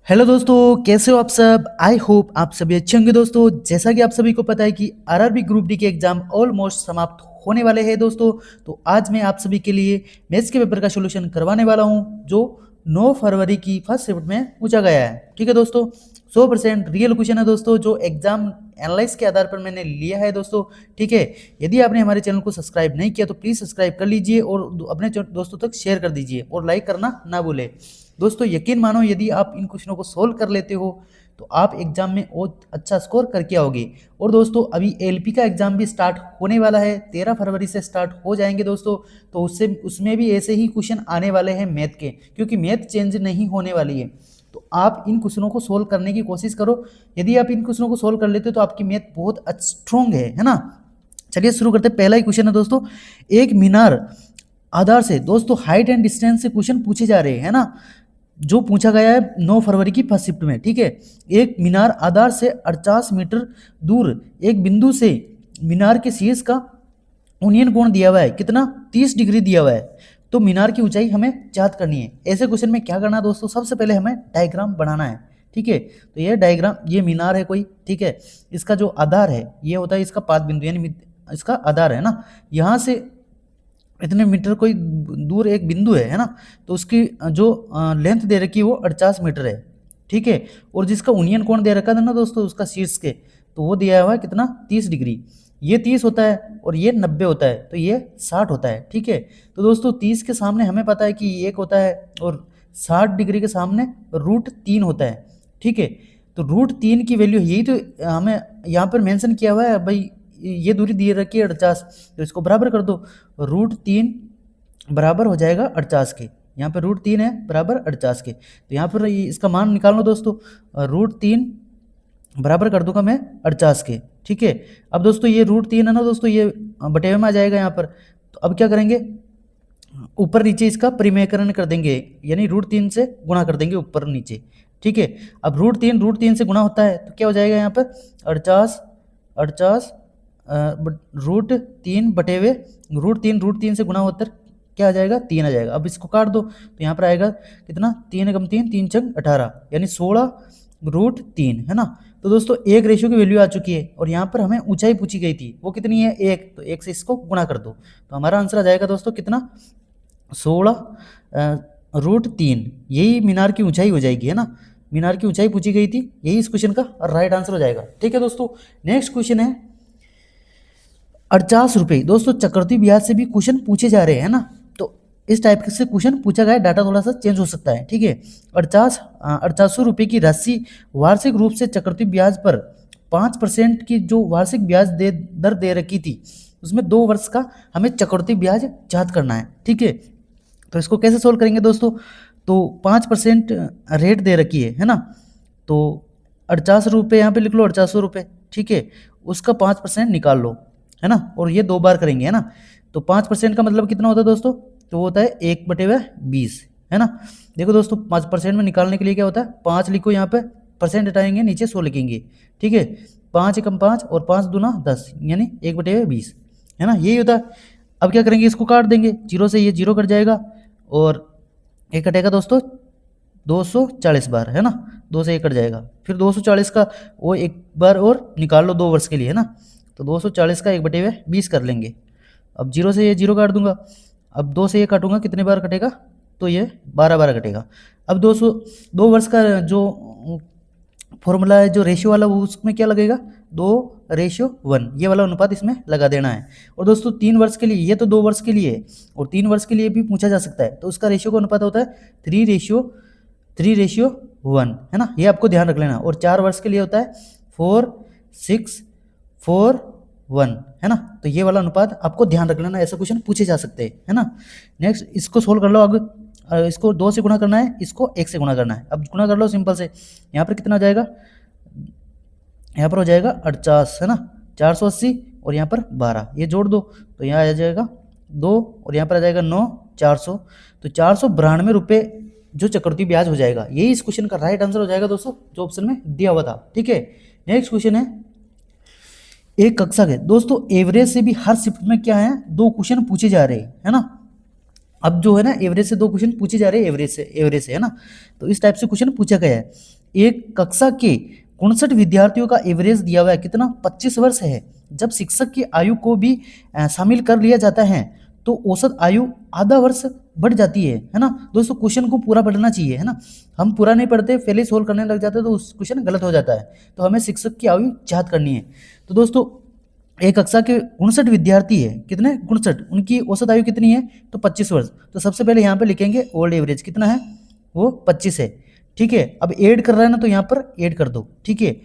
Hello दोस्तों, कैसे हो आप सब। आई होप आप सभी अच्छे होंगे दोस्तों। जैसा कि आप सभी को पता है कि आरआरबी ग्रुप डी के एग्जाम ऑलमोस्ट समाप्त होने वाले हैं दोस्तों। तो आज मैं आप सभी के लिए मैथ्स के पेपर का सोल्यूशन करवाने वाला हूं जो 9 फरवरी की फर्स्ट शिफ्ट में पूछा गया है। ठीक है दोस्तों, 100% रियल क्वेश्चन है दोस्तों, जो एग्जाम एनालाइज के आधार पर मैंने लिया है दोस्तों। ठीक है, यदि आपने हमारे चैनल को सब्सक्राइब नहीं किया तो प्लीज़ सब्सक्राइब कर लीजिए और अपने दोस्तों तक शेयर कर दीजिए और लाइक करना ना भूलें। दोस्तों यकीन मानो, यदि आप इन क्वेश्चनों को सोल्व कर लेते हो तो आप एग्जाम में बहुत अच्छा स्कोर करके आओगे। और दोस्तों अभी एलपी का एग्जाम भी स्टार्ट होने वाला है, 13 फरवरी से स्टार्ट हो जाएंगे दोस्तों। तो उसमें भी ऐसे ही क्वेश्चन आने वाले हैं मैथ के, क्योंकि मैथ चेंज नहीं होने वाली है। तो आप इन क्वेश्चनों को सोल्व करने की कोशिश करो। यदि आप इन क्वेश्चनों को सोल्व कर लेते हो तो आपकी मैथ बहुत स्ट्रॉन्ग है ना। चलिए शुरू करते हैं। पहला ही क्वेश्चन है दोस्तों, एक मीनार आधार से दोस्तों हाइट एंड डिस्टेंस से क्वेश्चन पूछे जा रहे हैं ना, जो पूछा गया है 9 फरवरी की फर्स्ट शिफ्ट में। ठीक है, एक मीनार आधार से 48 मीटर दूर एक बिंदु से मीनार के शीर्ष का उन्नयन कोण दिया हुआ है कितना, 30 डिग्री दिया हुआ है। तो मीनार की ऊंचाई हमें ज्ञात करनी है। ऐसे क्वेश्चन में क्या करना है दोस्तों, सबसे पहले हमें डायग्राम बनाना है। ठीक है, तो ये डायग्राम, ये मीनार है कोई, ठीक है, इसका जो आधार है ये होता है इसका पाद बिंदु, यानी इसका आधार है ना, यहाँ से इतने मीटर कोई दूर एक बिंदु है ना, तो उसकी जो लेंथ दे रखी है वो 48 मीटर है। ठीक है, और जिसका उन्नयन कोण दे रखा था ना दोस्तों उसका शीर्ष के, तो वो दिया हुआ है कितना, 30 डिग्री। ये 30 होता है और ये 90 होता है, तो ये 60 होता है। ठीक है, तो दोस्तों 30 के सामने हमें पता है कि 1 होता है और 60 डिग्री के सामने √3 होता है। ठीक है, तो √3 की वैल्यू यही तो हमें यहाँ पर मेंशन किया हुआ है भाई, ये दूरी दी रखी है 48, तो इसको बराबर कर दो। √3 बराबर हो जाएगा 48 के, यहाँ पे √3 है बराबर 48 के, तो यहाँ पर इसका मान निकाल लो दोस्तों। √3 बराबर कर दूंगा मैं 48 के। ठीक है, अब दोस्तों ये √3 है ना दोस्तों, ये बटे हुए में आ जाएगा यहाँ पर। तो अब क्या करेंगे, ऊपर नीचे इसका परिमेयकरण कर देंगे, यानी √3 से गुणा कर देंगे ऊपर नीचे। ठीक है, अब √3 से गुणा होता है तो क्या हो जाएगा यहाँ पर 48 √3 बटे हुए √3 से गुणा होकर क्या आ जाएगा, 3 आ जाएगा। अब इसको काट दो तो यहाँ पर आएगा कितना, 3 एकम 3, 3 छंग 18, यानी 16 √3 है ना। तो दोस्तों एक रेशियो की वैल्यू आ चुकी है और यहाँ पर हमें ऊंचाई पूछी गई थी, वो कितनी है 1, तो 1 से इसको गुणा कर दो तो हमारा आंसर आ जाएगा दोस्तों कितना, 16 √3। यही मीनार की ऊंचाई हो जाएगी है ना, मीनार की ऊंचाई पूछी गई थी, यही इस क्वेश्चन का राइट आंसर हो जाएगा। ठीक है दोस्तों, नेक्स्ट क्वेश्चन है 50 रुपये। दोस्तों चक्रवृद्धि ब्याज से भी क्वेश्चन पूछे जा रहे हैं ना, तो इस टाइप से क्वेश्चन पूछा गया, डाटा थोड़ा सा चेंज हो सकता है। ठीक है, 4800 रुपये की राशि वार्षिक रूप से चक्रवृद्धि ब्याज पर 5% की जो वार्षिक ब्याज दर दे रखी थी, उसमें 2 वर्ष का हमें चक्रवृद्धि ब्याज ज्ञात करना है। ठीक है, तो इसको कैसे सोल्व करेंगे दोस्तों, तो 5% रेट दे रखी है ना, तो 48 रुपये यहाँ पे लिख लो, 4800 रुपये। ठीक है, उसका 5% निकाल लो है ना, और ये 2 बार करेंगे है ना, तो 5% का मतलब कितना होता है दोस्तों, तो वो होता है 1/20 है ना। देखो दोस्तों 5% में निकालने के लिए क्या होता है, 5 लिखो यहाँ पे, परसेंट हटाएंगे नीचे 100 लिखेंगे। ठीक है, 5 एकम 5 और 5 दूना 10, यानी 1/20 है ना, यही होता है। अब क्या करेंगे, इसको काट देंगे, 0 से ये 0 कट जाएगा और एक कटेगा दोस्तों 240 बार है ना, 2 से 1 कट जाएगा, फिर 240 का वो एक बार और निकाल लो 2 वर्ष के लिए है ना, तो 240 का 1/20 कर लेंगे। अब 0 से ये 0 काट दूंगा, अब 2 से ये काटूंगा, कितने बार कटेगा, तो ये 12 बार कटेगा। अब 2 वर्ष का जो फॉर्मूला है, जो रेशियो वाला, वो उसमें क्या लगेगा, 2:1, ये वाला अनुपात इसमें लगा देना है। और दोस्तों 3 वर्ष के लिए, ये तो 2 वर्ष के लिए है और 3 वर्ष के लिए भी पूछा जा सकता है, तो उसका रेशियो का अनुपात होता है 3:1 है ना, ये आपको ध्यान रख लेना। और 4 वर्ष के लिए होता है 4:6:4:1 है ना, तो ये वाला अनुपात आपको ध्यान रख लेना, ऐसा क्वेश्चन पूछे जा सकते हैं है ना। नेक्स्ट इसको सोल्व कर लो। आगे इसको 2 से गुणा करना है, इसको 1 से गुणा करना है। अब गुणा कर लो सिंपल से, यहाँ पर कितना आ जाएगा, यहाँ पर हो जाएगा 48 है ना, 480 और यहाँ पर 12, ये जोड़ दो तो यहाँ आ जाएगा 2 और यहाँ पर आ जाएगा 9, 400, तो 492 रुपये जो चक्रवृद्धि ब्याज हो जाएगा। यही इस क्वेश्चन का राइट आंसर हो जाएगा दोस्तों, जो ऑप्शन में दिया हुआ था। ठीक है, नेक्स्ट क्वेश्चन है एक कक्षा के। दोस्तों एवरेज से भी हर शिफ्ट में क्या है, 2 क्वेश्चन पूछे जा रहे हैं है ना। अब जो है ना एवरेज से 2 क्वेश्चन पूछे जा रहे हैं, एवरेज से है ना। तो इस टाइप से क्वेश्चन पूछा गया है। एक कक्षा के 59 विद्यार्थियों का एवरेज दिया हुआ है कितना, 25 वर्ष है। जब शिक्षक की आयु को भी शामिल कर लिया जाता है तो औसत आयु आधा वर्ष बढ़ जाती है ना। दोस्तों क्वेश्चन को पूरा पढ़ना चाहिए, है ना। हम पूरा नहीं पढ़ते, पहले सोल्व करने लग जाते हैं तो उस क्वेश्चन गलत हो जाता है। तो हमें शिक्षक की आयु याद करनी है। तो दोस्तों एक कक्षा के 59 विद्यार्थी है, कितने 59, उनकी औसत आयु कितनी है तो 25 वर्ष। तो सबसे पहले यहाँ पे लिखेंगे ओल्ड एवरेज कितना है, वो 25 है। ठीक है, अब ऐड कर रहा है ना तो यहाँ पर ऐड कर दो। ठीक है,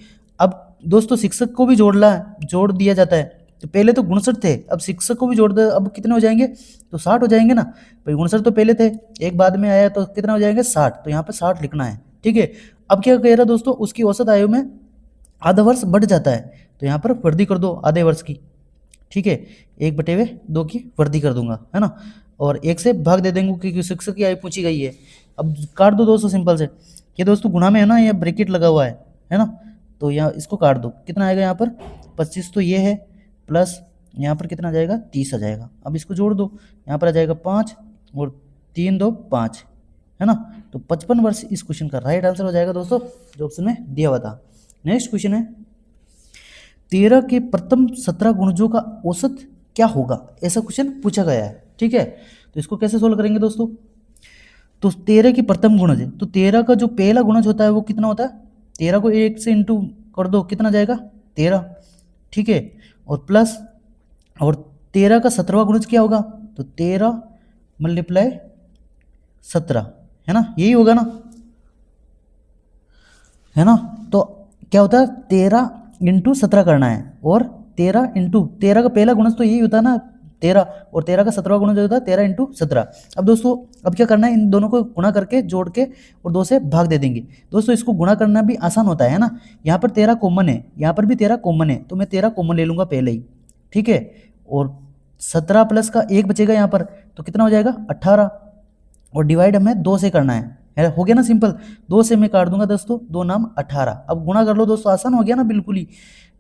अब दोस्तों शिक्षक को भी जोड़ दिया जाता है। तो पहले तो 59 थे, अब शिक्षक को भी जोड़ दो, अब कितने हो जाएंगे तो 60 हो जाएंगे ना भाई। 59 तो पहले थे, एक बाद में आया तो कितना हो जाएंगे 60, तो यहाँ पे 60 लिखना है। ठीक है, अब क्या कह रहा है दोस्तों, उसकी औसत आयु में आधा वर्ष बढ़ जाता है, तो यहाँ पर वृद्धि कर दो आधे वर्ष की। ठीक है, 1/2 की वृद्धि कर दूंगा, है ना। और 1 से भाग दे देंगे क्योंकि शिक्षक की आयु पूछी गई है। अब काट दो दोस्तों सिंपल से। ये दोस्तों गुणा में है ना, ये ब्रैकेट लगा हुआ है ना। तो यहाँ इसको काट दो, कितना आएगा यहाँ पर 25 तो ये है, प्लस यहाँ पर कितना आ जाएगा 30 आ जाएगा। अब इसको जोड़ दो, यहाँ पर आ जाएगा 5 और 3 2 5, है ना। तो 55 वर्ष इस क्वेश्चन का राइट आंसर हो जाएगा दोस्तों, जो ऑप्शन में दिया हुआ था। नेक्स्ट क्वेश्चन है 13 के प्रथम 17 गुणजों का औसत क्या होगा, ऐसा क्वेश्चन पूछा गया है। ठीक है, तो इसको कैसे सोल्व करेंगे दोस्तों, तो 13 की प्रथम गुणज, तो 13 का जो पहला गुणज होता है वो कितना होता है, 13 को 1 से इंटू कर दो, कितना जाएगा 13। ठीक है, और प्लस, और 13 का 17वां गुणज क्या होगा, तो 13 मल्टीप्लाई 17, है ना, यही होगा ना, है ना। तो क्या होता है 13 इंटू 17 करना है, और 13 इंटू 13 का पहला गुणज तो यही होता है ना 13, और 13 का 17वां गुणज होता है 13 इंटू 17। अब दोस्तों अब क्या करना है, इन दोनों को गुणा करके जोड़ के और 2 से भाग दे देंगे। दोस्तों इसको गुणा करना भी आसान होता है ना, यहाँ पर 13 कॉमन है, यहाँ पर भी 13 कॉमन है, तो मैं 13 कॉमन ले लूँगा पहले ही। ठीक है, और 17 प्लस का 1 बचेगा यहाँ पर, तो कितना हो जाएगा 18, और डिवाइड हमें 2 से करना है, हो गया ना सिंपल। 2 से मैं काट दूंगा दोस्तों, 2 नाम 18। अब गुणा कर लो दोस्तों, आसान हो गया ना बिल्कुल ही।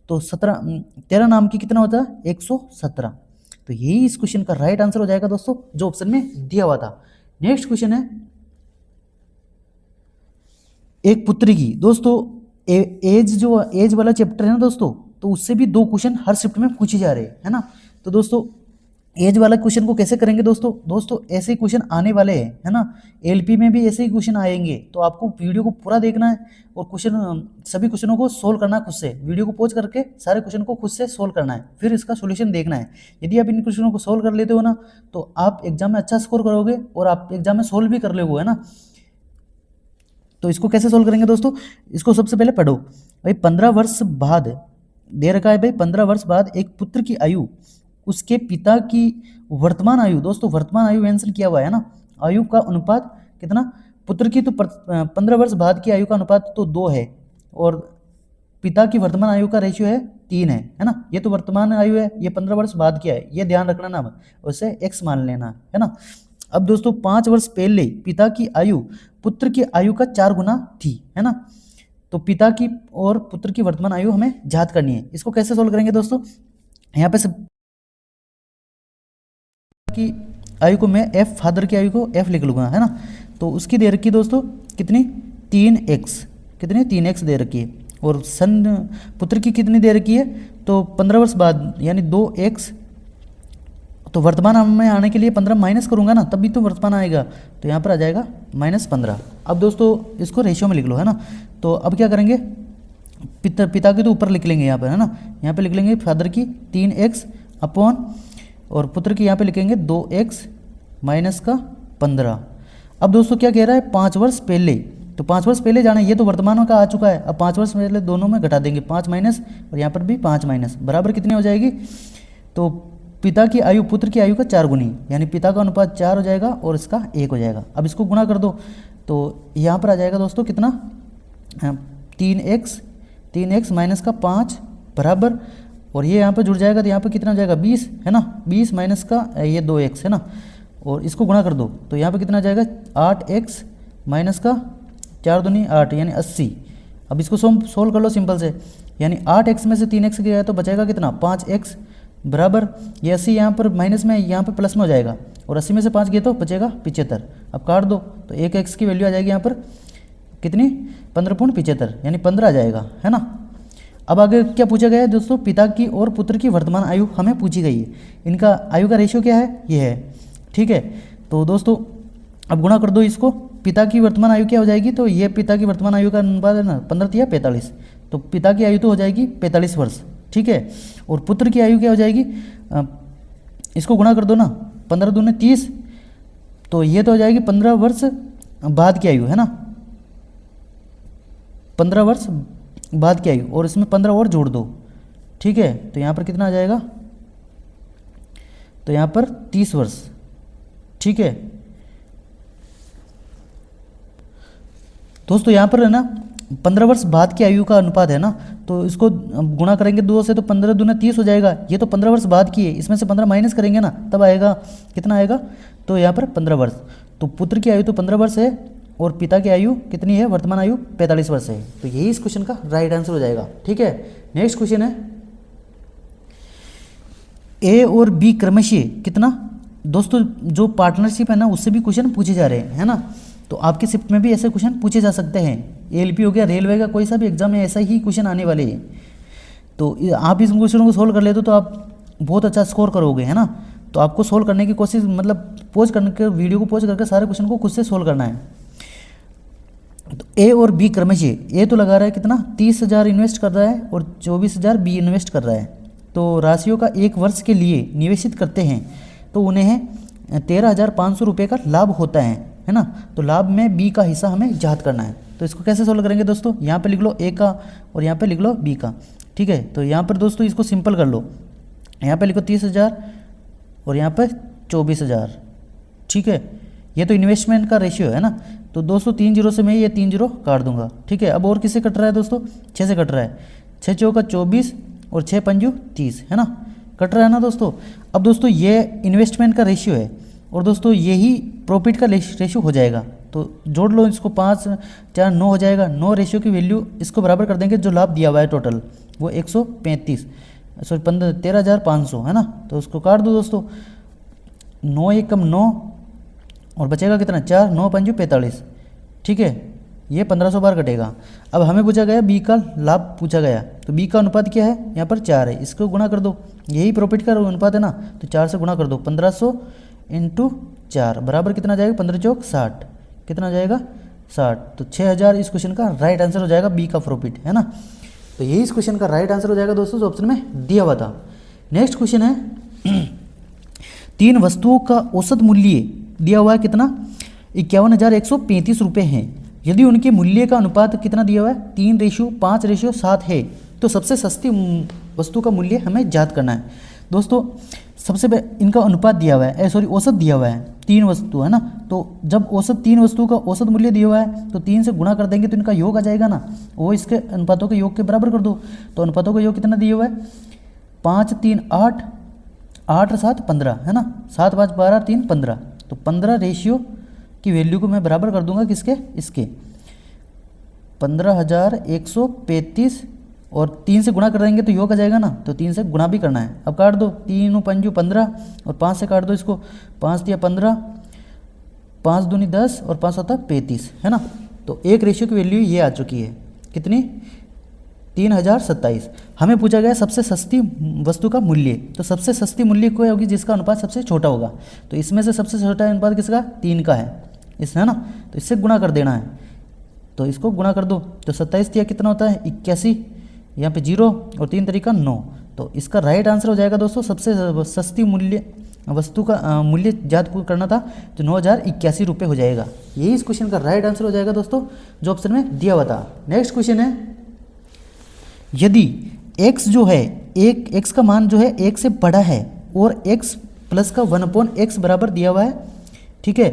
तो 13 नाम की कितना होता है 117। तो यही इस क्वेश्चन का राइट आंसर हो जाएगा दोस्तों, जो ऑप्शन में दिया हुआ था। नेक्स्ट क्वेश्चन है एक पुत्री की, दोस्तों एज वाला चैप्टर है ना दोस्तों, तो उससे भी 2 क्वेश्चन हर शिफ्ट में पूछे जा रहे हैं, है ना। तो दोस्तों एज वाला क्वेश्चन को कैसे करेंगे दोस्तों ऐसे क्वेश्चन आने वाले हैं, है ना। एलपी में भी ऐसे ही क्वेश्चन आएंगे, तो आपको वीडियो को पूरा देखना है और सभी क्वेश्चनों को सोल्व करना है खुद से। वीडियो को पॉज करके सारे क्वेश्चन को खुद से सोल्व करना है, फिर इसका सोल्यूशन देखना है। यदि आप इन क्वेश्चनों को सोल्व कर लेते हो ना, तो आप एग्जाम में अच्छा स्कोर करोगे और आप एग्जाम में सोल्व भी कर लोगे, है ना। तो इसको कैसे सोल्व करेंगे दोस्तों, इसको सबसे पहले पढ़ो भाई। 15 वर्ष बाद दे रखा है भाई, 15 वर्ष बाद एक पुत्र की आयु उसके पिता की वर्तमान आयु, दोस्तों वर्तमान आयु मेंशन किया हुआ है ना, आयु का अनुपात कितना, पुत्र की तो 15 वर्ष बाद की आयु का अनुपात तो 2 है, और पिता की वर्तमान आयु का रेशियो है 3 है ना। ये तो वर्तमान आयु है, ये 15 वर्ष बाद की है, ये ध्यान रखना ना, उसे x मान लेना, है ना। अब दोस्तों 5 वर्ष पहले पिता की आयु पुत्र की आयु का 4 गुना थी, है ना। तो पिता की और पुत्र की वर्तमान आयु हमें याद करनी है। इसको कैसे सोल्व करेंगे दोस्तों, यहाँ पे सब की आयु को मैं f, फादर की आयु को f लिख लूँगा, है ना। तो उसकी दे रखी दोस्तों कितनी 3x, कितनी 3x दे रखी है, और सन पुत्र की कितनी दे रखी है, तो 15 वर्ष बाद यानी 2x। तो वर्तमान में आने के लिए 15 माइनस करूँगा ना, तभी तो वर्तमान आएगा, तो यहाँ पर आ जाएगा -15। अब दोस्तों इसको रेशियो में लिख लो, है ना। तो अब क्या करेंगे, पिता के तो ऊपर लिख लेंगे यहाँ पर, है ना। यहाँ पे लिख लेंगे फादर की 3x अपॉन, और पुत्र की यहाँ पे लिखेंगे 2x माइनस का 15। अब दोस्तों क्या कह रहा है 5 वर्ष पहले, तो 5 वर्ष पहले जाना है, ये तो वर्तमान का आ चुका है। अब 5 वर्ष पहले दोनों में घटा देंगे, 5 माइनस और यहाँ पर भी 5 माइनस, बराबर कितनी हो जाएगी, तो पिता की आयु पुत्र की आयु का 4 गुनी, यानी पिता का अनुपात 4 हो जाएगा और इसका 1 हो जाएगा। अब इसको गुणा कर दो, तो यहाँ पर आ जाएगा दोस्तों कितना 3x माइनस का 5 बराबर, और ये यहाँ पर जुड़ जाएगा, तो यहाँ पर कितना हो जाएगा 20, है ना। 20 माइनस का ये 2x, है ना, और इसको गुणा कर दो, तो यहाँ पर कितना आ जाएगा 8x माइनस का 4 दूनी 8 यानी 80। अब इसको सोल्व कर लो सिंपल से, यानी 8x में से 3x गया तो बचेगा कितना 5x बराबर, ये 80 यहाँ पर माइनस में यहाँ पर प्लस में हो जाएगा, और 80 में से 5 गए तो बचेगा 75। अब काट दो तो एक एक्स की वैल्यू आ जाएगी यहाँ पर कितनी 15.75 यानी 15 आ जाएगा, है ना। अब आगे क्या पूछा गया है दोस्तों, पिता की और पुत्र की वर्तमान आयु हमें पूछी गई है। इनका आयु का रेशियो क्या है, ये है, ठीक है। तो दोस्तों अब गुणा कर दो इसको, पिता की वर्तमान आयु क्या हो जाएगी, तो ये पिता की वर्तमान आयु का अनुपात है ना 15 या 45, तो पिता की आयु तो हो जाएगी 45 वर्ष, ठीक है। और पुत्र की आयु क्या हो जाएगी, इसको गुणा कर दो ना, 15 दूने 30, तो ये तो हो जाएगी 15 वर्ष बाद की आयु, है ना, 15 वर्ष बाद की आयु, और इसमें 15 और जोड़ दो, ठीक है। तो यहाँ पर कितना आ जाएगा, तो यहाँ पर 30 वर्ष, ठीक है। दोस्तों यहाँ पर है ना 15 वर्ष बाद की आयु का अनुपात है ना, तो इसको गुणा करेंगे 2 से तो 15 दूना 30 हो जाएगा। ये तो 15 वर्ष बाद की है, इसमें से 15 माइनस करेंगे ना तब आएगा, कितना आएगा, तो यहाँ पर 15 वर्ष। तो पुत्र की आयु तो 15 वर्ष है और पिता की आयु कितनी है, वर्तमान आयु 45 वर्ष है। तो यही इस क्वेश्चन का राइट आंसर हो जाएगा, ठीक है। नेक्स्ट क्वेश्चन है ए और बी क्रमशः कितना, दोस्तों जो पार्टनरशिप है ना उससे भी क्वेश्चन पूछे जा रहे हैं, है ना। तो आपके शिफ्ट में भी ऐसे क्वेश्चन पूछे जा सकते हैं, एलपी हो गया, रेलवे का कोई सा भी एग्जाम में ऐसा ही क्वेश्चन आने वाले हैं। तो आप इस क्वेश्चन को सोल्व कर लेते तो आप बहुत अच्छा स्कोर करोगे, है ना। तो आपको सोल्व करने की कोशिश, मतलब पॉज करके वीडियो को पॉज करके सारे क्वेश्चन को खुद से सोल्व करना है। तो ए और बी क्रमशः, ए तो लगा रहा है कितना 30,000 इन्वेस्ट कर रहा है और 24,000 बी इन्वेस्ट कर रहा है। तो राशियों का एक वर्ष के लिए निवेशित करते हैं तो उन्हें 13,500 रुपये का लाभ होता है ना। तो लाभ में बी का हिस्सा हमें ज्ञात करना है। तो इसको कैसे सोल्व करेंगे दोस्तों, यहाँ पे लिख लो ए का और यहाँ पे लिख लो बी का, ठीक है। तो यहाँ पर दोस्तों इसको सिंपल कर लो, यहाँ पे लिखो 30,000 और यहाँ पे 24,000, ठीक है। ये तो इन्वेस्टमेंट का रेशियो है ना। तो दोस्तों 3 जीरो से मैं ये 3 जीरो काट दूंगा, ठीक है। अब और किससे कट रहा है दोस्तों, 6 से कट रहा है, 6 चौका 24 और 6 पंजू 30, है ना, कट रहा है ना दोस्तों। अब दोस्तों ये इन्वेस्टमेंट का रेशियो है और दोस्तों यही प्रॉफिट का रेशियो हो जाएगा। तो जोड़ लो इसको, 5 4 9 हो जाएगा। 9 रेशियो की वैल्यू इसको बराबर कर देंगे जो लाभ दिया हुआ है टोटल, वो 135 सॉरी 13,500, है ना। तो उसको काट दो दोस्तों, 9 एक कम 9 और बचेगा कितना 4, 9 पंजू 45, ठीक है। ये 1500 बार कटेगा। अब हमें पूछा गया बी का लाभ पूछा गया, तो बी का अनुपात क्या है, यहाँ पर 4 है, इसको गुणा कर दो, यही प्रॉफिट का अनुपात है ना, तो 4 से गुणा कर दो, 1500 इंटू 4 बराबर कितना जाएगा, 15 चौक 60, कितना आ जाएगा 60। तो 6,000 इस क्वेश्चन का राइट आंसर हो जाएगा, बी का प्रॉफिट, है ना। तो यही इस क्वेश्चन का राइट आंसर हो जाएगा दोस्तों, जो ऑप्शन में दिया हुआ था। नेक्स्ट क्वेश्चन है 3 वस्तुओं का औसत मूल्य दिया हुआ है कितना, 51,135 रुपये हैं। यदि उनके मूल्य का अनुपात कितना दिया हुआ है, 3:5:7 है, तो सबसे सस्ती वस्तु का मूल्य हमें ज्ञात करना है। दोस्तों सबसे इनका अनुपात दिया हुआ है, सॉरी औसत दिया हुआ है, 3 वस्तु है ना। तो जब औसत 3 वस्तुओं का औसत मूल्य दिया हुआ है तो 3 से गुणा कर देंगे तो इनका योग आ जाएगा ना, वो इसके अनुपातों के योग के बराबर कर दो। तो अनुपातों का योग कितना दिया हुआ है, 5 3 8, 8 7 15, है ना, 7 5 12 3 15। तो 15 रेशियो की वैल्यू को मैं बराबर कर दूंगा किसके, इसके 15,135 और 3 से गुणा कर देंगे तो योग आ जाएगा ना, तो 3 से गुणा भी करना है। अब काट दो, 3 पंजू 15 और 5 से काट दो इसको, 5 दिया 15, 5 दूनी 10 और 5 होता 35, है ना। तो एक रेशियो की वैल्यू ये आ चुकी है, कितनी 3,027। हमें पूछा गया सबसे सस्ती वस्तु का मूल्य, तो सबसे सस्ती मूल्य कोई होगी जिसका अनुपात सबसे छोटा होगा। तो इसमें से सबसे छोटा अनुपात किसका, 3 का है, इसमें, है ना। तो इससे गुणा कर देना है, तो इसको गुणा कर दो, तो 27 दिया कितना होता है 81, यहाँ पे 0 और 3 तरीका 9। तो इसका राइट आंसर हो जाएगा दोस्तों, सबसे सस्ती मूल्य वस्तु का मूल्य ज्ञात करना था, तो 9,081 रुपये हो जाएगा। यही इस क्वेश्चन का राइट आंसर हो जाएगा दोस्तों, जो ऑप्शन में दिया हुआ था। नेक्स्ट क्वेश्चन है, यदि x जो है, एक x का मान जो है 1 से बड़ा है और x प्लस का 1/x बराबर दिया हुआ है, ठीक है,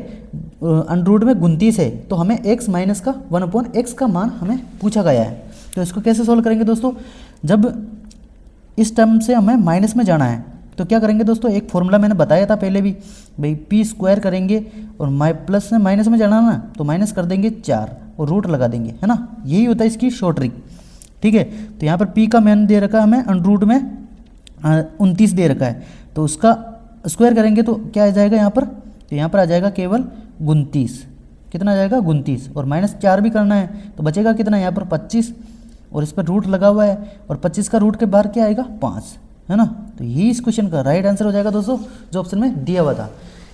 अंडर में 29 है, तो हमें x माइनस का 1/x का मान हमें पूछा गया है। तो इसको कैसे सॉल्व करेंगे दोस्तों, जब इस टर्म से हमें माइनस में जाना है तो क्या करेंगे दोस्तों, एक फॉर्मूला मैंने बताया था पहले भी, भाई पी स्क्वायर करेंगे और प्लस से माइनस में जाना ना, तो माइनस कर देंगे 4 और रूट लगा देंगे, है ना। यही होता है इसकी शॉर्ट ट्रिक, ठीक है। तो यहाँ पर पी का मान दे रखा है हमें अंडर रूट में 29 दे रखा है, तो उसका स्क्वायर करेंगे तो क्या आ जाएगा यहाँ पर तो यहाँ पर आ जाएगा केवल 29। कितना आ जाएगा 29, और -4 भी करना है तो बचेगा कितना यहाँ पर 25, और इस पर रूट लगा हुआ है, और 25 का रूट के बाहर क्या आएगा 5, है ना। तो यही इस क्वेश्चन का राइट आंसर हो जाएगा दोस्तों, जो ऑप्शन में दिया हुआ था।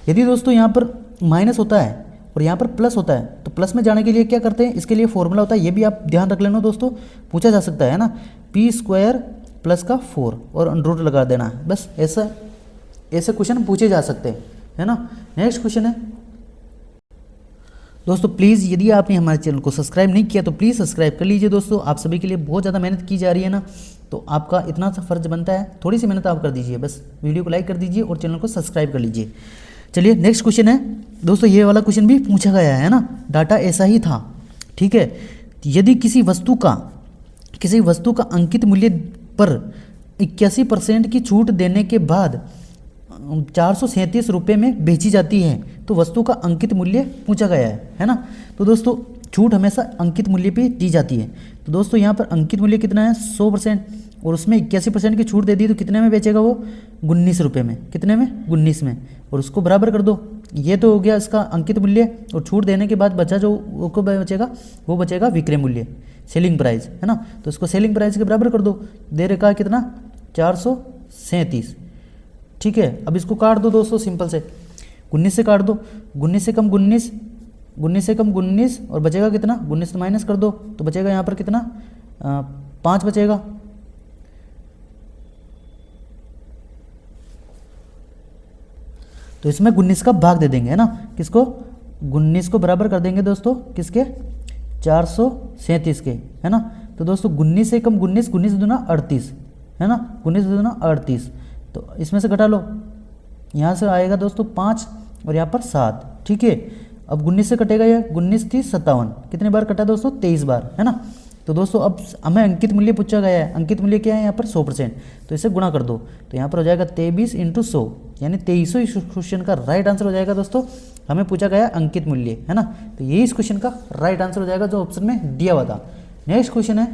यदि दोस्तों यहाँ पर माइनस होता है और यहाँ पर प्लस होता है तो प्लस में जाने के लिए क्या करते हैं, इसके लिए फॉर्मूला होता है, ये भी आप ध्यान रख लेना दोस्तों, पूछा जा सकता है ना, p² प्लस का 4 और रूट लगा देना है, बस ऐसा ऐसे क्वेश्चन पूछे जा सकते हैं, है ना। नेक्स्ट क्वेश्चन है दोस्तों, प्लीज़ यदि आपने हमारे चैनल को सब्सक्राइब नहीं किया तो प्लीज़ सब्सक्राइब कर लीजिए दोस्तों, आप सभी के लिए बहुत ज़्यादा मेहनत की जा रही है ना, तो आपका इतना सा फर्ज बनता है, थोड़ी सी मेहनत आप कर दीजिए, बस वीडियो को लाइक कर दीजिए और चैनल को सब्सक्राइब कर लीजिए। चलिए नेक्स्ट क्वेश्चन है दोस्तों, ये वाला क्वेश्चन भी पूछा गया है ना, डाटा ऐसा ही था, ठीक है। यदि किसी वस्तु का अंकित मूल्य पर 81% की छूट देने के बाद 437 रुपये में बेची जाती है तो वस्तु का अंकित मूल्य पूछा गया है ना। तो दोस्तों छूट हमेशा अंकित मूल्य पे दी जाती है, तो दोस्तों यहाँ पर अंकित मूल्य कितना है 100%, और उसमें 81% की छूट दे दी तो कितने में बेचेगा वो 19 रुपये में, कितने में 19 में, और उसको बराबर कर दो, ये तो हो गया इसका अंकित मूल्य, और छूट देने के बाद बचा जो वो बचेगा वो बचेगा विक्रय मूल्य, सेलिंग प्राइस, है ना। तो उसको सेलिंग प्राइस के बराबर कर दो, दे रखा है कितना 437, ठीक है। अब इसको काट दो दोस्तों सिंपल से, 19 से काट दो, 19 से कम 19, 19 से कम 19, और बचेगा कितना 19 से माइनस कर दो तो बचेगा यहाँ पर कितना 5 बचेगा, तो इसमें 19 का भाग दे देंगे, है ना, किसको 19 को बराबर कर देंगे दोस्तों किसके 437 के, है ना। तो दोस्तों 19 से कम 19, 19 दूना 38, है ना, 19 दूना 38, तो इसमें से घटा लो, यहाँ से आएगा दोस्तों 5 और यहाँ पर 7, ठीक है। अब 19 से कटेगा ये 19 थी 57, कितने बार कटा दोस्तों 23 बार, है ना। तो दोस्तों अब हमें अंकित मूल्य पूछा गया है, अंकित मूल्य क्या है यहाँ पर 100%, तो इसे गुणा कर दो, तो यहाँ पर हो जाएगा 23 × 100, यानी 2300 इस क्वेश्चन का राइट आंसर हो जाएगा दोस्तों, हमें पूछा गया अंकित मूल्य, है ना। तो यही इस क्वेश्चन का राइट आंसर हो जाएगा जो ऑप्शन में दिया हुआ था। नेक्स्ट क्वेश्चन है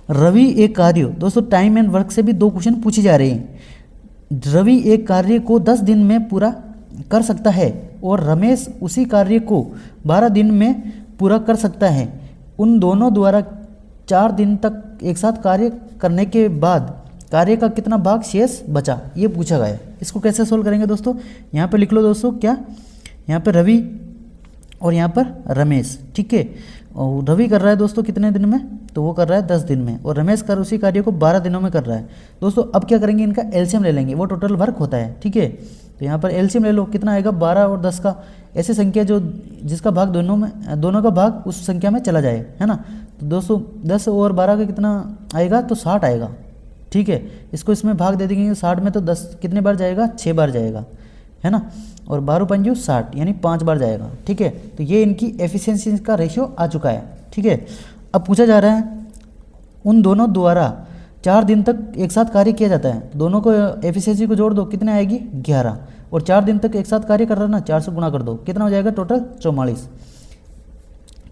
रवि एक कार्य, दोस्तों टाइम एंड वर्क से भी 2 क्वेश्चन पूछे जा रहे हैं। रवि एक कार्य को 10 दिन में पूरा कर सकता है और रमेश उसी कार्य को 12 दिन में पूरा कर सकता है। उन दोनों द्वारा 4 दिन तक एक साथ कार्य करने के बाद कार्य का कितना भाग शेष बचा, ये पूछा गया है। इसको कैसे सोल्व करेंगे दोस्तों, यहाँ पे लिख लो दोस्तों, क्या यहाँ पे रवि और यहाँ पर रमेश, ठीक है। और रवि कर रहा है दोस्तों कितने दिन में, तो वो कर रहा है 10 दिन में, और रमेश कर उसी कार्य को 12 दिनों में कर रहा है। दोस्तों अब क्या करेंगे, इनका एलसीएम ले लेंगे, वो टोटल वर्क होता है, ठीक है। तो यहाँ पर एलसीएम ले लो, कितना आएगा 12 और 10 का, ऐसी संख्या जो जिसका भाग दोनों का भाग उस संख्या में चला जाए, है ना। तो दोस्तों 10 और 12 का कितना आएगा, तो 60 आएगा, ठीक है। इसको इसमें भाग दे देंगे 60 में, तो 10 कितने बार जाएगा 6 बार जाएगा, है ना, और 12 पंजू 60 यानी 5 बार जाएगा, ठीक है। तो ये इनकी एफिशिएंसी का रेशियो आ चुका है, ठीक है। अब पूछा जा रहा है उन दोनों द्वारा 4 दिन तक एक साथ कार्य किया जाता है, दोनों को एफिशिएंसी को जोड़ दो, कितने आएगी 11, और 4 दिन तक एक साथ कार्य कर रहा है ना, 4 से गुणा कर दो, कितना हो जाएगा टोटल 44,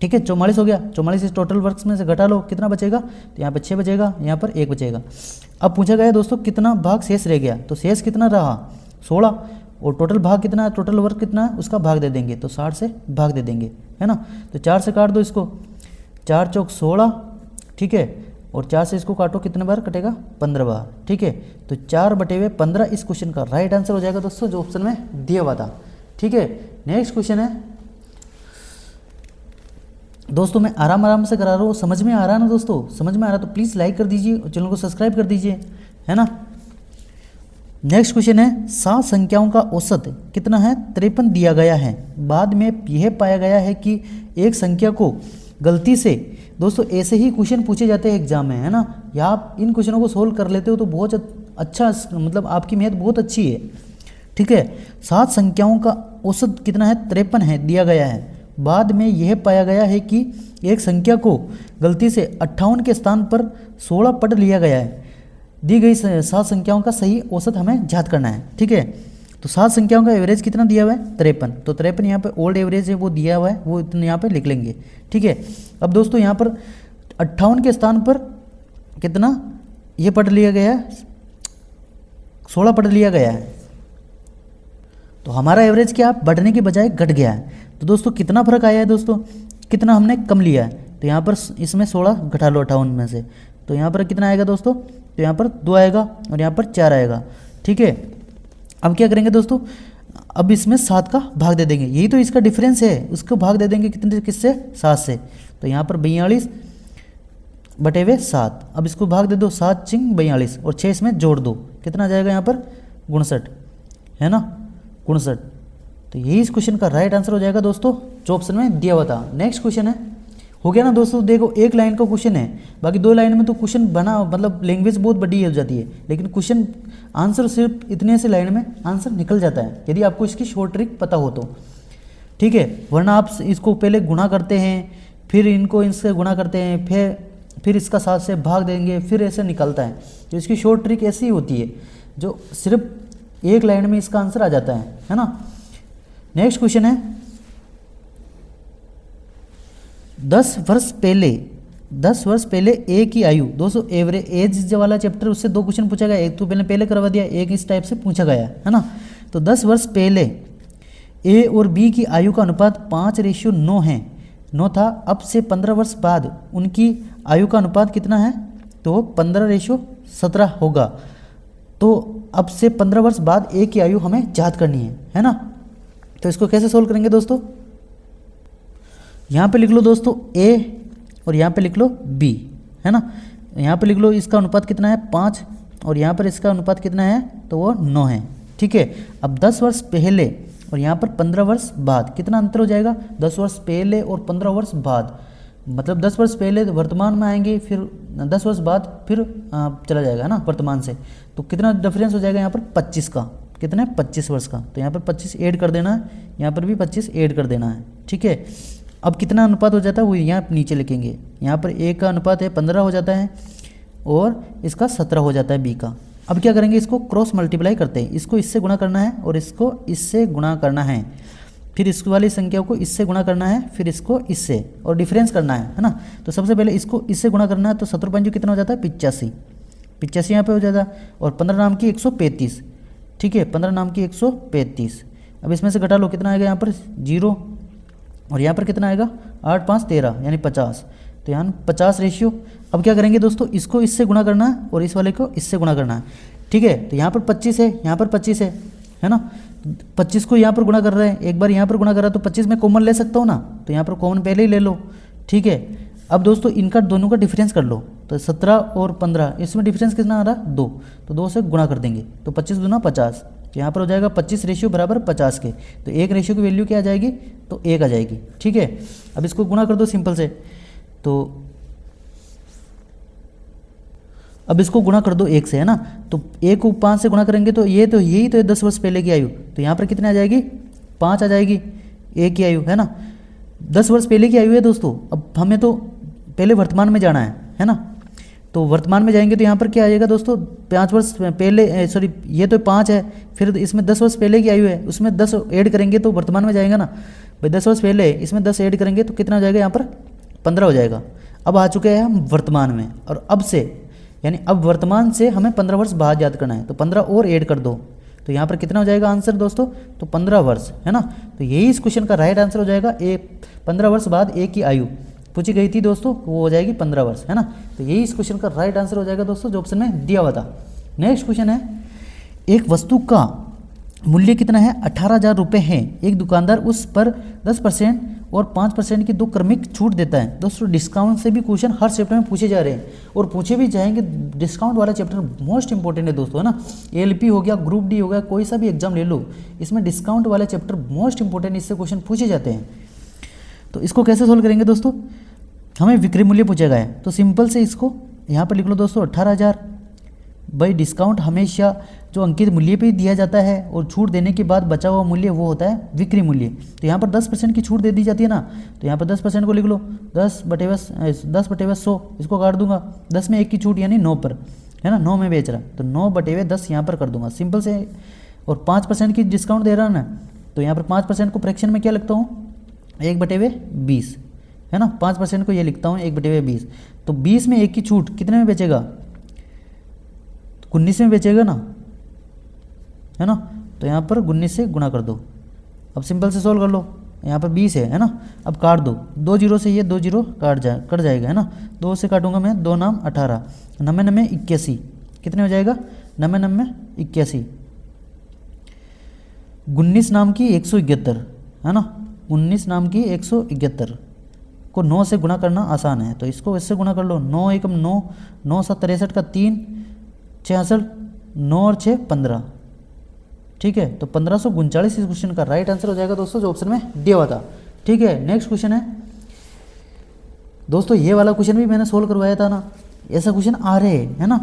ठीक है। 44 हो गया, 44 इस टोटल वर्क्स में से घटा लो, कितना बचेगा, तो यहाँ पर 6 बचेगा, यहाँ पर 1 बचेगा। अब पूछा गया दोस्तों कितना भाग शेष रह गया, तो शेष कितना रहा 16, और टोटल भाग कितना है, टोटल वर्क कितना है उसका भाग दे देंगे, तो 60 से भाग दे देंगे, है ना। तो 4 से काट दो इसको, 4 चौक 16, ठीक है, और 4 से इसको काटो, कितने बार कटेगा 15 बार, ठीक है। तो 4/15 इस क्वेश्चन का राइट आंसर हो जाएगा दोस्तों, जो ऑप्शन में दिया हुआ था, ठीक है। नेक्स्ट क्वेश्चन है दोस्तों, मैं आराम से करा रहा हूँ, समझ में आ रहा है ना दोस्तों, समझ में आ रहा तो प्लीज़ लाइक कर दीजिए और चैनल को सब्सक्राइब कर दीजिए, है ना। नेक्स्ट क्वेश्चन है 7 संख्याओं का औसत कितना है 53 दिया गया है। बाद में यह पाया गया है कि एक संख्या को गलती से, दोस्तों ऐसे ही क्वेश्चन पूछे जाते हैं एग्जाम में, है ना, या आप इन क्वेश्चनों को सोल्व कर लेते हो तो बहुत अच्छा, मतलब आपकी मेहनत बहुत अच्छी है, ठीक है। 7 संख्याओं का औसत कितना है 53 है दिया गया है। बाद में यह पाया गया है कि एक संख्या को गलती से 58 के स्थान पर 16 पढ़ लिया गया है। दी गई 7 संख्याओं का सही औसत हमें ज्ञात करना है, ठीक है। तो 7 संख्याओं का एवरेज कितना दिया हुआ है 53, तो 53 यहाँ पे ओल्ड एवरेज है वो दिया हुआ है, वो इतना यहाँ पे लिख लेंगे, ठीक है। अब दोस्तों यहाँ पर 58 के स्थान पर कितना ये पढ़ लिया गया है 16 पढ़ लिया गया है। तो हमारा एवरेज क्या बढ़ने के बजाय घट गया है। तो दोस्तों कितना फर्क आया है दोस्तों, कितना हमने कम लिया है। तो यहाँ पर इसमें 16 घटा लो 58 में से, तो यहाँ पर कितना आएगा दोस्तों, तो यहाँ पर 2 आएगा और यहाँ पर 4 आएगा। ठीक है, अब क्या करेंगे दोस्तों, अब इसमें 7 का भाग दे देंगे, यही तो इसका डिफरेंस है, उसको भाग दे देंगे कितने, किससे, 7 से। तो यहाँ पर 42 बटे हुए 7, अब इसको भाग दे दो, 7 चिंग 42 और 6 इसमें जोड़ दो, कितना आ जाएगा यहाँ पर 59, है ना 59। तो यही इस क्वेश्चन का राइट आंसर हो जाएगा दोस्तों, जो ऑप्शन में दिया हुआ था। नेक्स्ट क्वेश्चन है, हो गया ना दोस्तों, देखो एक लाइन का क्वेश्चन है, बाकी 2 लाइन में तो क्वेश्चन बना, मतलब लैंग्वेज बहुत बड़ी हो जाती है, लेकिन क्वेश्चन आंसर सिर्फ इतने से लाइन में आंसर निकल जाता है, यदि आपको इसकी शॉर्ट ट्रिक पता हो तो। ठीक है, वरना आप इसको पहले गुणा करते हैं, फिर इनको इनसे गुणा करते हैं, फिर इसका 7 से भाग देंगे, फिर ऐसे निकलता है। तो इसकी शॉर्ट ट्रिक ऐसी ही होती है, जो सिर्फ एक लाइन में इसका आंसर आ जाता है ना। नेक्स्ट क्वेश्चन है, 10 वर्ष पहले ए की आयु, दोस्तों एवरेज एज वाला चैप्टर, उससे 2 क्वेश्चन पूछा गया, एक तो पहले करवा दिया, एक इस टाइप से पूछा गया है ना। तो 10 वर्ष पहले ए और बी की आयु का अनुपात 5:9 है, 9 था, अब से 15 वर्ष बाद उनकी आयु का अनुपात कितना है, तो 15:17 होगा। तो अब से 15 वर्ष बाद ए की आयु हमें याद करनी है ना। तो इसको कैसे सोल्व करेंगे दोस्तों, यहाँ पे लिख लो दोस्तों ए और यहाँ पे लिख लो बी, है ना। यहाँ पे लिख लो इसका अनुपात कितना है 5 और यहाँ पर इसका अनुपात कितना है, तो वो 9 है। ठीक है, अब 10 वर्ष पहले और यहाँ पर 15 वर्ष बाद कितना अंतर हो जाएगा, 10 वर्ष पहले और 15 वर्ष बाद, मतलब 10 वर्ष पहले वर्तमान में आएंगे, फिर 10 वर्ष बाद फिर चला जाएगा, है ना, वर्तमान से। तो कितना डिफरेंस हो जाएगा यहाँ पर 25 का, कितना है 25 वर्ष का। तो यहाँ पर 25 ऐड कर देना है, यहाँ पर भी 25 ऐड कर देना है। ठीक है, अब कितना अनुपात हो जाता है वो यहाँ नीचे लिखेंगे, यहाँ पर ए का अनुपात है 15 हो जाता है और इसका 17 हो जाता है बी का। अब क्या करेंगे, इसको क्रॉस मल्टीप्लाई करते हैं, इसको इससे गुणा करना है और इसको इससे गुणा करना है, फिर इस वाली संख्या को इससे गुणा करना है, फिर इसको इससे और डिफरेंस करना है ना। तो सबसे पहले इसको इससे गुणा करना है, तो 17 कितना हो जाता है 85 यहाँ पे हो जाता है, और 15 नाम की 135। ठीक है, 15 नाम की 135। अब इसमें से घटा लो, कितना आएगा यहाँ पर 0 और यहाँ पर कितना आएगा 8 5 13 यानी 50। तो यहाँ 50 रेशियो। अब क्या करेंगे दोस्तों, इसको इससे गुणा करना है और इस वाले को इससे गुणा करना है। ठीक है, तो यहाँ पर 25 है, यहाँ पर 25 है ना। 25 को यहाँ पर गुणा कर रहे हैं, एक बार यहाँ पर गुणा कर रहा है, तो 25 में कॉमन ले सकता हूँ ना, तो यहाँ पर कॉमन पहले ही ले लो। ठीक है, अब दोस्तों इनका दोनों का डिफरेंस कर लो, तो 17 और 15 इसमें डिफरेंस कितना आ रहा है 2, तो 2 से गुणा कर देंगे, तो 25 दूना 50। तो यहाँ पर हो जाएगा 25 रेशियो बराबर 50 के, तो एक रेशियो की वैल्यू क्या आ जाएगी, तो 1 आ जाएगी। ठीक है, अब इसको गुणा कर दो सिंपल से, तो अब इसको गुणा कर दो 1 से, है ना। तो 1 को 5 से गुणा करेंगे तो यही तो 10 वर्ष पहले की आयु, तो यहाँ पर कितने आ जाएगी 5 आ जाएगी, 1 की आयु, है ना। 10 वर्ष पहले की आयु है दोस्तों। अब हमें तो पहले वर्तमान में जाना है ना। तो वर्तमान में जाएंगे तो यहाँ पर क्या आ जाएगा दोस्तों, 5 वर्ष पहले, सॉरी ये तो 5 है, फिर इसमें 10 वर्ष पहले की आयु है, उसमें 10 ऐड करेंगे तो वर्तमान में जाएगा ना भाई। 10 वर्ष पहले इसमें 10 ऐड करेंगे तो कितना हो जाएगा, यहाँ पर 15 हो जाएगा। अब आ चुके हैं हम वर्तमान में, और अब से यानी अब वर्तमान से हमें 15 वर्ष बाद याद करना है, तो 15 और ऐड कर दो, तो यहाँ पर कितना हो जाएगा आंसर दोस्तों, तो 15 वर्ष, है ना। तो यही इस क्वेश्चन का राइट आंसर हो जाएगा। 15 वर्ष बाद एक की आयु पूछी गई थी दोस्तों, वो हो जाएगी 15 वर्ष, है ना। तो यही इस क्वेश्चन का राइट आंसर हो जाएगा दोस्तों, जो ऑप्शन में दिया हुआ था। नेक्स्ट क्वेश्चन है, एक वस्तु का मूल्य कितना है 18,000 रुपये है, एक दुकानदार उस पर 10% और 5% की 2 क्रमिक छूट देता है। दोस्तों डिस्काउंट से भी क्वेश्चन हर चैप्टर में पूछे जा रहे हैं और पूछे भी जाएंगे। डिस्काउंट वाला चैप्टर मोस्ट इंपॉर्टेंट है दोस्तों, है ना। एलपी हो गया, ग्रुप डी हो गया, कोई सा भी एग्जाम ले लो, इसमें डिस्काउंट वाला चैप्टर मोस्ट इंपॉर्टेंट, इससे क्वेश्चन पूछे जाते हैं। तो इसको कैसे सोल्व करेंगे दोस्तों, हमें विक्रय मूल्य पूछा गया है, तो सिंपल से इसको यहाँ पर लिख लो दोस्तों 18,000। भाई डिस्काउंट हमेशा जो अंकित मूल्य पे दिया जाता है और छूट देने के बाद बचा हुआ मूल्य वो होता है विक्रय मूल्य। तो यहाँ पर 10% की छूट दे दी जाती है ना, तो यहाँ पर 10% को लिख लो 10/100, इसको काट दूंगा, 10 में 1 की छूट यानी 9 पर, है ना, 9 में बेच रहा, तो 9/10 यहाँ पर कर दूंगा सिंपल से। और 5% की डिस्काउंट दे रहा है ना, तो यहाँ पर 5% को फ्रैक्शन में क्या लिखता हूँ 1/20, है ना। 5% को ये लिखता हूँ 1/20, तो 20 में 1 की छूट कितने में बेचेगा, 19 में बेचेगा ना, है ना। तो यहाँ पर 19 से गुना कर दो। अब सिंपल से सोल्व कर लो, यहाँ पर 20 है ना। अब काट दो, 2 जीरो से ये 2 जीरो कट जाएगा है ना। 2 से काटूंगा मैं, 2 नाम 18, 9 9 81, कितने हो जाएगा 9 9 81। 19 नाम की 171 है ना, 19 नाम की 171 को 9 से गुना करना आसान है, तो इसको इससे गुना कर लो। 9 एकम 9, 9 7 63 का 3 66, 9 और 6 15, ठीक है। तो 1539 इस क्वेश्चन का राइट आंसर हो जाएगा दोस्तों, जो ऑप्शन में दिया हुआ था। ठीक है, नेक्स्ट क्वेश्चन है दोस्तों, ये वाला क्वेश्चन भी मैंने सोल्व करवाया था ना, ऐसा क्वेश्चन आ रहे है ना।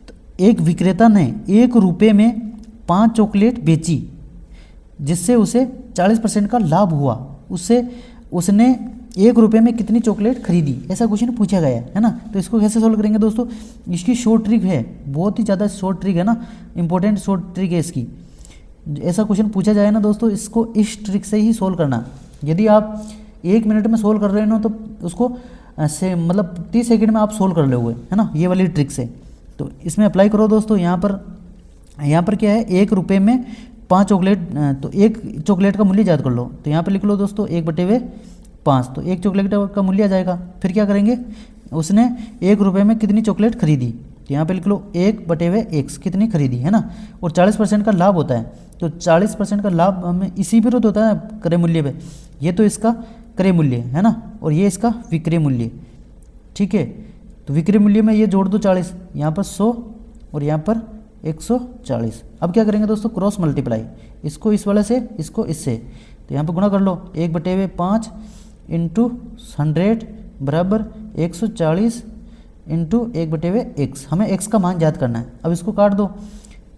तो एक विक्रेता ने 1 रुपये में 5 चॉकलेट बेची, जिससे उसे 40% का लाभ हुआ। उसने 1 रुपये में कितनी चॉकलेट खरीदी, ऐसा क्वेश्चन पूछा गया है ना। तो इसको कैसे सोल्व करेंगे दोस्तों, इसकी शॉर्ट ट्रिक है, बहुत ही ज़्यादा शॉर्ट ट्रिक है ना, इंपॉर्टेंट शॉर्ट ट्रिक है इसकी। ऐसा क्वेश्चन पूछा जाए ना दोस्तों, इसको इस ट्रिक से ही सोल्व करना। यदि आप 1 मिनट में सोल्व कर रहे हो ना, तो उसको से मतलब 30 सेकंड में आप सोल्व कर लोगे है ना, ये वाली ट्रिक से। तो इसमें अप्लाई करो दोस्तों। यहाँ पर क्या है, 1 रुपये में 5 चॉकलेट, तो 1 चॉकलेट का मूल्य याद कर लो। तो यहाँ पर लिख लो दोस्तों 1/5, तो 1 चॉकलेट का मूल्य आ जाएगा। फिर क्या करेंगे, उसने 1 रुपये में कितनी चॉकलेट खरीदी, तो यहाँ पे लिख लो 1/x कितनी खरीदी है ना। और 40% का लाभ होता है, तो 40% का लाभ हमें इसी पर होता है क्रय मूल्य पे। ये तो इसका क्रय मूल्य है ना, और ये इसका विक्रय मूल्य, ठीक है। तो विक्रय मूल्य में ये जोड़ दो 40, यहाँ पर 100 और यहाँ पर 140। अब क्या करेंगे दोस्तों, क्रॉस मल्टीप्लाई, इसको इस वाले से, इसको इससे, तो यहाँ पर गुणा कर लो। 1/5 इंटू 100 बराबर 140 इंटू 1/x। हमें x का मान याद करना है। अब इसको काट दो,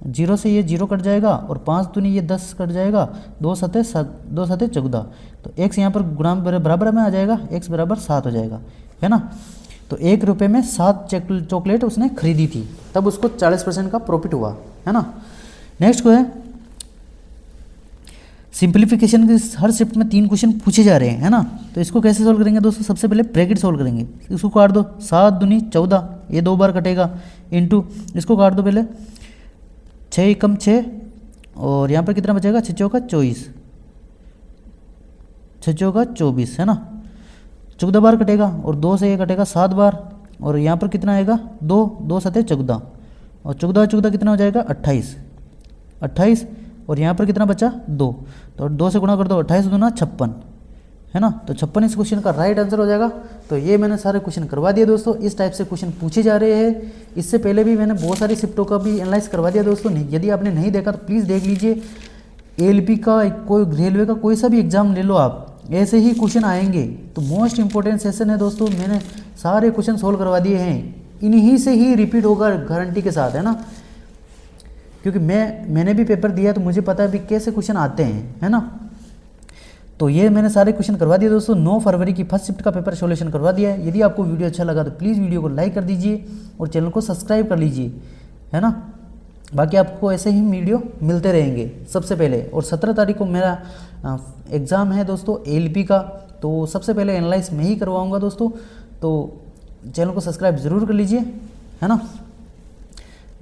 0 से ये 0 कट जाएगा, और 5 दूनी ये 10 कट जाएगा, 2 सते 14। तो x यहाँ पर गुणा बराबर में आ जाएगा, x बराबर 7 हो जाएगा है ना। तो 1 रुपये में 7 चॉकलेट उसने खरीदी थी, तब उसको 40% का प्रॉफिट हुआ है ना। नेक्स्ट को है सिंप्लीफिकेशन के, हर शिफ्ट में 3 क्वेश्चन पूछे जा रहे हैं है ना। तो इसको कैसे सोल्व करेंगे दोस्तों, सबसे पहले ब्रैकेट सोल्व करेंगे। इसको काट दो, 7 दूनी 14, ये 2 बार कटेगा, इंटू इसको काट दो पहले, 6 एकम 6, और यहाँ पर कितना बचेगा, 6 चौका 24, 6 चौका 24 है ना। 14 बार कटेगा, और 2 से ये कटेगा 7 बार, और यहाँ पर कितना आएगा 2 सते 14, और 14 कितना हो जाएगा 28, और यहाँ पर कितना बचा 2, तो 2 से गुणा कर दो, 28 दूना 56 है ना। तो 56 इस क्वेश्चन का राइट आंसर हो जाएगा। तो ये मैंने सारे क्वेश्चन करवा दिए दोस्तों, इस टाइप से क्वेश्चन पूछे जा रहे हैं। इससे पहले भी मैंने बहुत सारी शिफ्टों का भी एनालाइज करवा दिया दोस्तों, यदि आपने नहीं देखा तो प्लीज़ देख लीजिए। एएलपी का, कोई रेलवे का कोई सा भी एग्जाम ले लो आप, ऐसे ही क्वेश्चन आएंगे। तो मोस्ट इंपॉर्टेंट सेशन है दोस्तों, मैंने सारे क्वेश्चन सोल्व करवा दिए हैं, इन्हीं से ही रिपीट होगा गारंटी के साथ है ना। क्योंकि मैंने भी पेपर दिया, तो मुझे पता है भी कैसे क्वेश्चन आते हैं है ना। तो ये मैंने सारे क्वेश्चन करवा दिए दोस्तों। 9 फरवरी की फर्स्ट शिफ्ट का पेपर सॉल्यूशन करवा दिया है। यदि आपको वीडियो अच्छा लगा तो प्लीज़ वीडियो को लाइक कर दीजिए और चैनल को सब्सक्राइब कर लीजिए है ना। बाकी आपको ऐसे ही वीडियो मिलते रहेंगे सबसे पहले। और 17 तारीख को मेरा एग्ज़ाम है दोस्तों एएलपी का, तो सबसे पहले एनालाइज मैं ही करवाऊँगा दोस्तों। तो चैनल को सब्सक्राइब ज़रूर कर लीजिए है ना।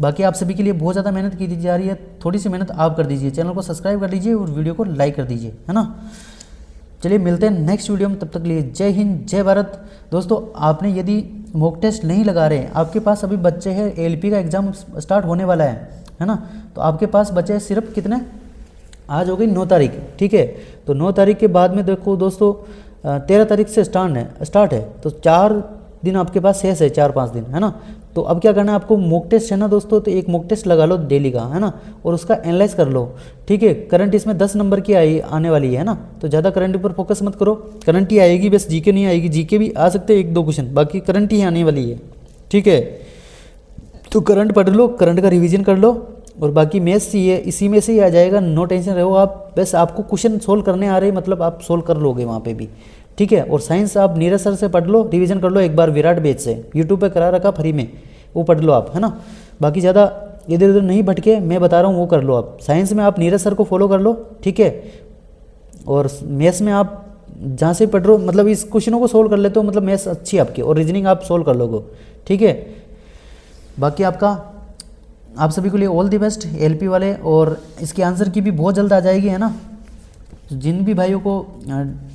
बाकी आप सभी के लिए बहुत ज़्यादा मेहनत की जा रही है, थोड़ी सी मेहनत आप कर दीजिए, चैनल को सब्सक्राइब कर लीजिए और वीडियो को लाइक कर दीजिए है ना। चलिए मिलते हैं नेक्स्ट वीडियो में, तब तक के लिए जय हिंद जय भारत। दोस्तों आपने यदि मॉक टेस्ट नहीं लगा रहे हैं, आपके पास अभी बच्चे हैं, एएलपी का एग्ज़ाम स्टार्ट होने वाला है ना। तो आपके पास बचे हैं सिर्फ कितने, आज हो गई 9 तारीख, ठीक है। तो 9 तारीख के बाद में देखो दोस्तों 13 तारीख से स्टार्ट है, तो 4 दिन आपके पास शेष है, 4-5 दिन है ना। तो अब क्या करना है आपको, मॉक टेस्ट है ना दोस्तों, तो एक मॉक टेस्ट लगा लो डेली का है ना, और उसका एनालाइज कर लो, ठीक है। करंट इसमें 10 नंबर की आने वाली है ना, तो ज़्यादा करंट पर फोकस मत करो, करंट ही आएगी बस, जीके नहीं आएगी। जीके भी आ सकते हैं 1-2 क्वेश्चन, बाकी करंट ही आने वाली है, ठीक है। तो करंट पढ़ लो, करंट का रिविजन कर लो, और बाकी मैथ्स ही है, इसी में से ही आ जाएगा, नो टेंशन रहो आप। बस आपको क्वेश्चन सोल्व करने आ रहे, मतलब आप सोल्व कर लोगे वहाँ पे भी, ठीक है। और साइंस आप नीरज सर से पढ़ लो, रिवीजन कर लो एक बार, विराट बैच से यूट्यूब पे करा रखा फ्री में, वो पढ़ लो आप है ना। बाकी ज़्यादा इधर उधर नहीं भटके, मैं बता रहा हूँ वो कर लो आप। साइंस में आप नीरज सर को फॉलो कर लो, ठीक है। और मैथ्स में आप जहाँ से पढ़ रहे हो, मतलब इस क्वेश्चनों को सोल्व कर लेते हो, मतलब मैथ्स अच्छी है आपकी, और रीजनिंग आप सोल्व कर लोगे, ठीक है। बाकी आपका आप सभी के लिए ऑल द बेस्ट एलपी वाले, और इसके आंसर की भी बहुत जल्द आ जाएगी, है ना। तो जिन भी भाइयों को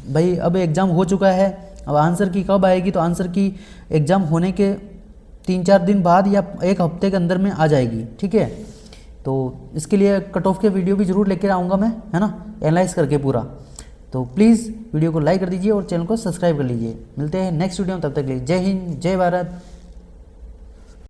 भाई अब एग्ज़ाम हो चुका है, अब आंसर की कब आएगी, तो आंसर की एग्ज़ाम होने के 3-4 दिन बाद या एक हफ्ते के अंदर में आ जाएगी, ठीक है। तो इसके लिए कट ऑफ के वीडियो भी ज़रूर लेकर आऊँगा मैं, है ना, एनालाइज करके पूरा। तो प्लीज़ वीडियो को लाइक कर दीजिए और चैनल को सब्सक्राइब कर लीजिए। मिलते हैं नेक्स्ट वीडियो में, तब तक के लिए जय हिंद, जय भारत।